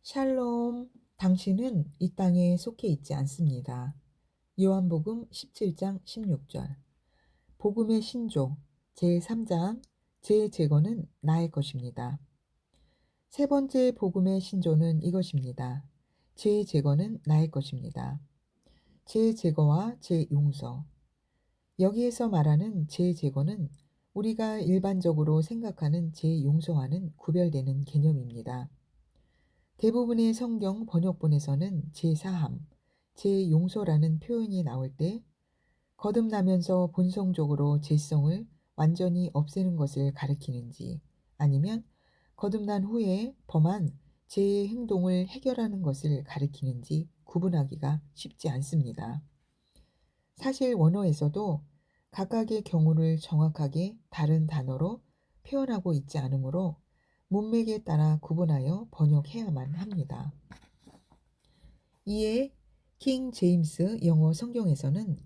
샬롬, 당신은 이 땅에 속해 있지 않습니다. 요한복음 17장 16절. 복음의 신조 제3장 재제거는 나의 것입니다. 세 번째 복음의 신조는 이것입니다. 재제거는 나의 것입니다. 재제거와 재용서. 여기에서 말하는 재제거는 우리가 일반적으로 생각하는 재용서와는 구별되는 개념입니다. 대부분의 성경 번역본에서는 제사함, 제용서라는 표현이 나올 때 거듭나면서 본성적으로 죄성을 완전히 없애는 것을 가리키는지 아니면 거듭난 후에 범한 죄의 행동을 해결하는 것을 가리키는지 구분하기가 쉽지 않습니다. 사실 원어에서도 각각의 경우를 정확하게 다른 단어로 표현하고 있지 않으므로 문맥에 따라 구분하여 번역해야만 합니다. 이에 킹 제임스 영어 성경에서는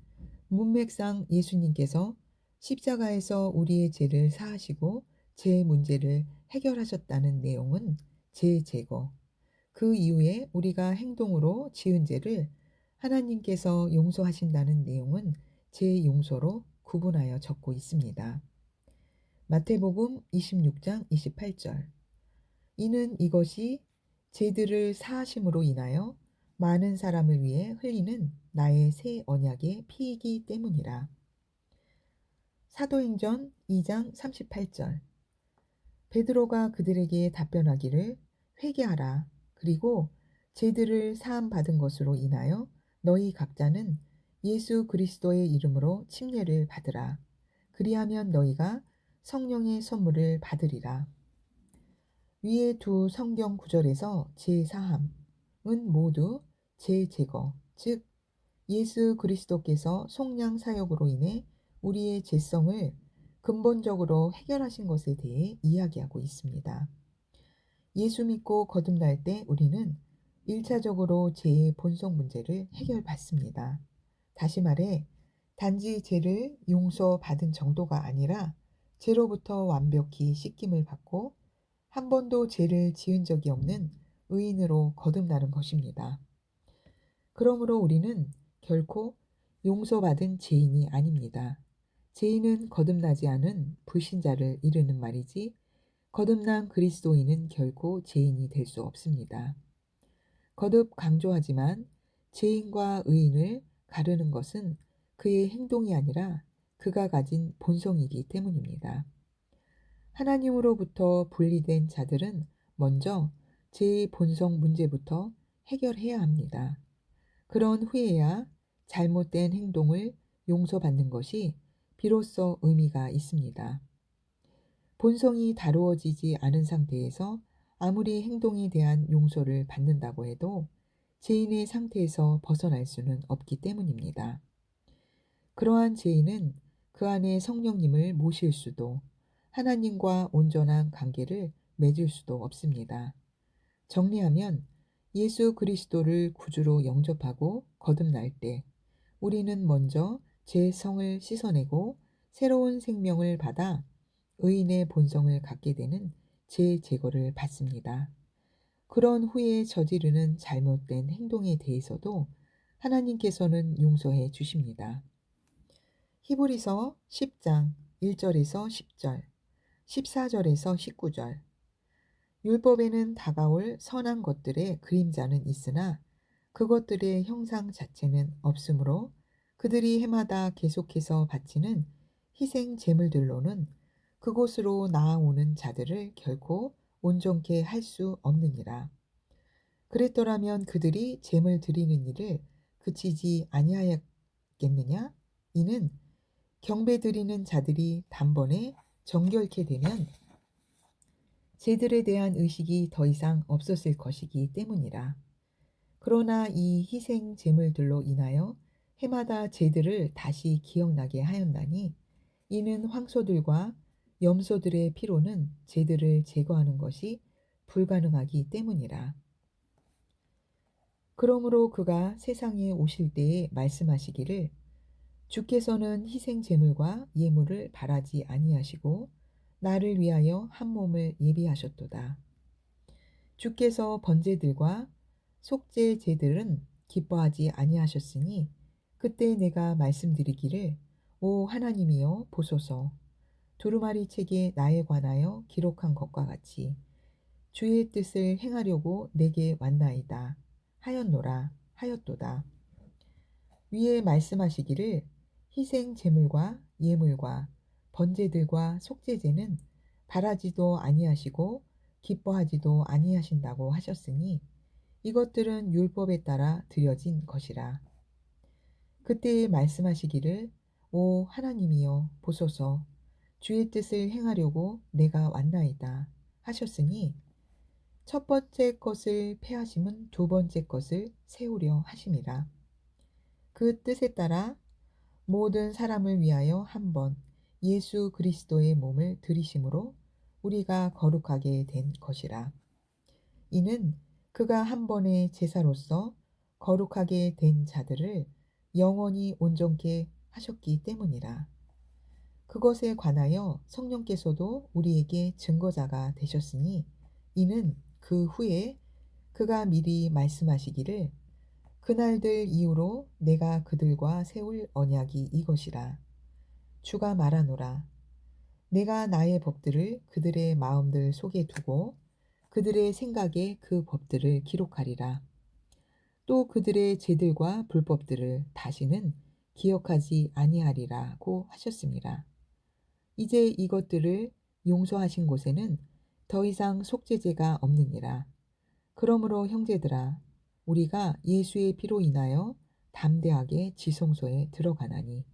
문맥상 예수님께서 십자가에서 우리의 죄를 사하시고 죄 문제를 해결하셨다는 내용은 죄 제거, 그 이후에 우리가 행동으로 지은 죄를 하나님께서 용서하신다는 내용은 죄 용서로 구분하여 적고 있습니다. 마태복음 26장 28절. 이는 이것이 죄들을 사하심으로 인하여 많은 사람을 위해 흘리는 나의 새 언약의 피이기 때문이라. 사도행전 2장 38절. 베드로가 그들에게 답변하기를 회개하라. 그리고 죄들을 사함 받은 것으로 인하여 너희 각자는 예수 그리스도의 이름으로 침례를 받으라. 그리하면 너희가 성령의 선물을 받으리라. 위의 두 성경 구절에서 제사함은 모두 제제거, 즉 예수 그리스도께서 속량 사역으로 인해 우리의 죄성을 근본적으로 해결하신 것에 대해 이야기하고 있습니다. 예수 믿고 거듭날 때 우리는 1차적으로 죄의 본성 문제를 해결받습니다. 다시 말해 단지 죄를 용서받은 정도가 아니라 죄로부터 완벽히 씻김을 받고 한 번도 죄를 지은 적이 없는 의인으로 거듭나는 것입니다. 그러므로 우리는 결코 용서받은 죄인이 아닙니다. 죄인은 거듭나지 않은 불신자를 이르는 말이지 거듭난 그리스도인은 결코 죄인이 될 수 없습니다. 거듭 강조하지만 죄인과 의인을 가르는 것은 그의 행동이 아니라 그가 가진 본성이기 때문입니다. 하나님으로부터 분리된 자들은 먼저 죄의 본성 문제부터 해결해야 합니다. 그런 후에야 잘못된 행동을 용서받는 것이 비로소 의미가 있습니다. 본성이 다루어지지 않은 상태에서 아무리 행동에 대한 용서를 받는다고 해도 죄인의 상태에서 벗어날 수는 없기 때문입니다. 그러한 죄인은 그 안에 성령님을 모실 수도 하나님과 온전한 관계를 맺을 수도 없습니다. 정리하면 예수 그리스도를 구주로 영접하고 거듭날 때 우리는 먼저 제 성을 씻어내고 새로운 생명을 받아 의인의 본성을 갖게 되는 죄 제거를 받습니다. 그런 후에 저지르는 잘못된 행동에 대해서도 하나님께서는 용서해 주십니다. 히브리서 10장 1절에서 10절, 14절에서 19절. 율법에는 다가올 선한 것들의 그림자는 있으나 그것들의 형상 자체는 없으므로 그들이 해마다 계속해서 바치는 희생 제물들로는 그곳으로 나아오는 자들을 결코 온전케 할 수 없느니라. 그랬더라면 그들이 제물 드리는 일을 그치지 아니하였겠느냐? 이는 경배 드리는 자들이 단번에 정결케 되면 죄들에 대한 의식이 더 이상 없었을 것이기 때문이라. 그러나 이 희생 제물들로 인하여 해마다 죄들을 다시 기억나게 하였나니 이는 황소들과 염소들의 피로는 죄들을 제거하는 것이 불가능하기 때문이라. 그러므로 그가 세상에 오실 때에 말씀하시기를 주께서는 희생 제물과 예물을 바라지 아니하시고 나를 위하여 한 몸을 예비하셨도다. 주께서 번제들과 속죄제들은 기뻐하지 아니하셨으니 그때 내가 말씀드리기를 오 하나님이여 보소서 두루마리 책에 나에 관하여 기록한 것과 같이 주의 뜻을 행하려고 내게 왔나이다 하였노라 하였도다. 위에 말씀하시기를 희생 제물과 예물과 번제들과 속죄제는 바라지도 아니하시고 기뻐하지도 아니하신다고 하셨으니 이것들은 율법에 따라 드려진 것이라. 그때 말씀하시기를 오 하나님이여 보소서 주의 뜻을 행하려고 내가 왔나이다 하셨으니 첫 번째 것을 폐하심은 두 번째 것을 세우려 하심이라. 그 뜻에 따라 모든 사람을 위하여 한 번 예수 그리스도의 몸을 들이심으로 우리가 거룩하게 된 것이라. 이는 그가 한 번의 제사로서 거룩하게 된 자들을 영원히 온전케 하셨기 때문이라. 그것에 관하여 성령께서도 우리에게 증거자가 되셨으니 이는 그 후에 그가 미리 말씀하시기를 그날들 이후로 내가 그들과 세울 언약이 이것이라. 주가 말하노라. 내가 나의 법들을 그들의 마음들 속에 두고 그들의 생각에 그 법들을 기록하리라. 또 그들의 죄들과 불법들을 다시는 기억하지 아니하리라고 하셨습니다. 이제 이것들을 용서하신 곳에는 더 이상 속죄제가 없느니라. 그러므로 형제들아 우리가 예수의 피로 인하여 담대하게 지성소에 들어가나니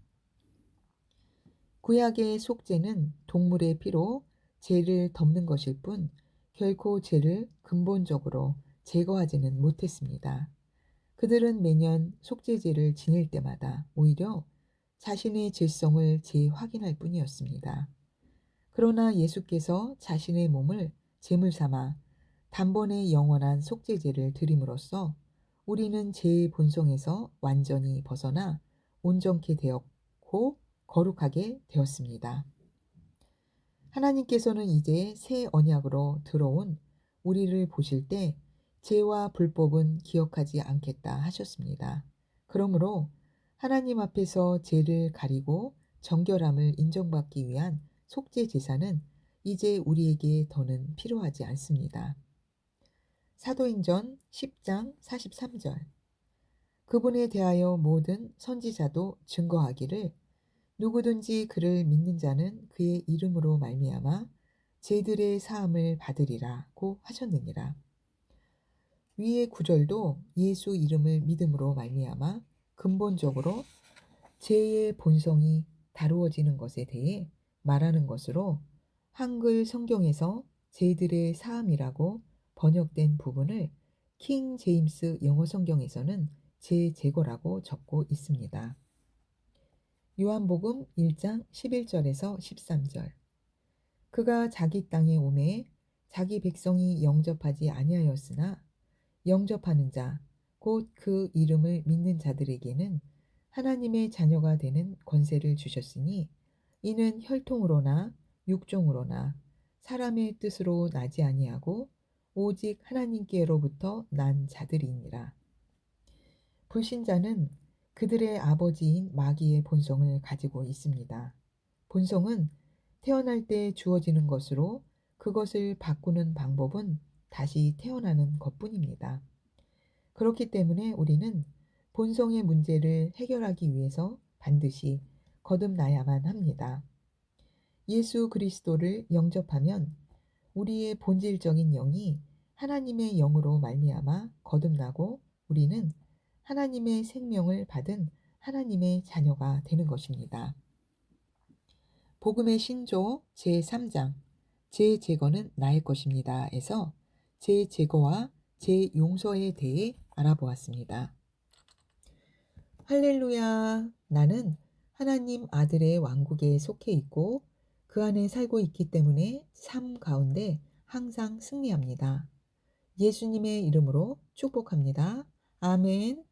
구약의 속죄는 동물의 피로 죄를 덮는 것일 뿐 결코 죄를 근본적으로 제거하지는 못했습니다. 그들은 매년 속죄제를 지낼 때마다 오히려 자신의 죄성을 재확인할 뿐이었습니다. 그러나 예수께서 자신의 몸을 제물 삼아 단번에 영원한 속죄제를 드림으로써 우리는 죄의 본성에서 완전히 벗어나 온전케 되었고 거룩하게 되었습니다. 하나님께서는 이제 새 언약으로 들어온 우리를 보실 때 죄와 불법은 기억하지 않겠다 하셨습니다. 그러므로 하나님 앞에서 죄를 가리고 정결함을 인정받기 위한 속죄 제사는 이제 우리에게 더는 필요하지 않습니다. 사도행전 10장 43절 그분에 대하여 모든 선지자도 증거하기를 누구든지 그를 믿는 자는 그의 이름으로 말미암아 죄들의 사함을 받으리라고 하셨느니라. 위의 구절도 예수 이름을 믿음으로 말미암아 근본적으로 죄의 본성이 다루어지는 것에 대해 말하는 것으로 한글 성경에서 죄들의 사함이라고 번역된 부분을 킹 제임스 영어 성경에서는 죄 제거라고 적고 있습니다. 요한복음 1장 11절에서 13절 그가 자기 땅에 오매 자기 백성이 영접하지 아니하였으나 영접하는 자 곧 그 이름을 믿는 자들에게는 하나님의 자녀가 되는 권세를 주셨으니 이는 혈통으로나 육종으로나 사람의 뜻으로 나지 아니하고 오직 하나님께로부터 난 자들이니라. 불신자는 그들의 아버지인 마귀의 본성을 가지고 있습니다. 본성은 태어날 때 주어지는 것으로 그것을 바꾸는 방법은 다시 태어나는 것뿐입니다. 그렇기 때문에 우리는 본성의 문제를 해결하기 위해서 반드시 거듭나야만 합니다. 예수 그리스도를 영접하면 우리의 본질적인 영이 하나님의 영으로 말미암아 거듭나고 우리는 하나님의 생명을 받은 하나님의 자녀가 되는 것입니다. 복음의 신조 제3장 죄 제거는 나의 것입니다. 에서 죄 제거와 죄 용서에 대해 알아보았습니다. 할렐루야! 나는 하나님 아들의 왕국에 속해 있고 그 안에 살고 있기 때문에 삶 가운데 항상 승리합니다. 예수님의 이름으로 축복합니다. 아멘.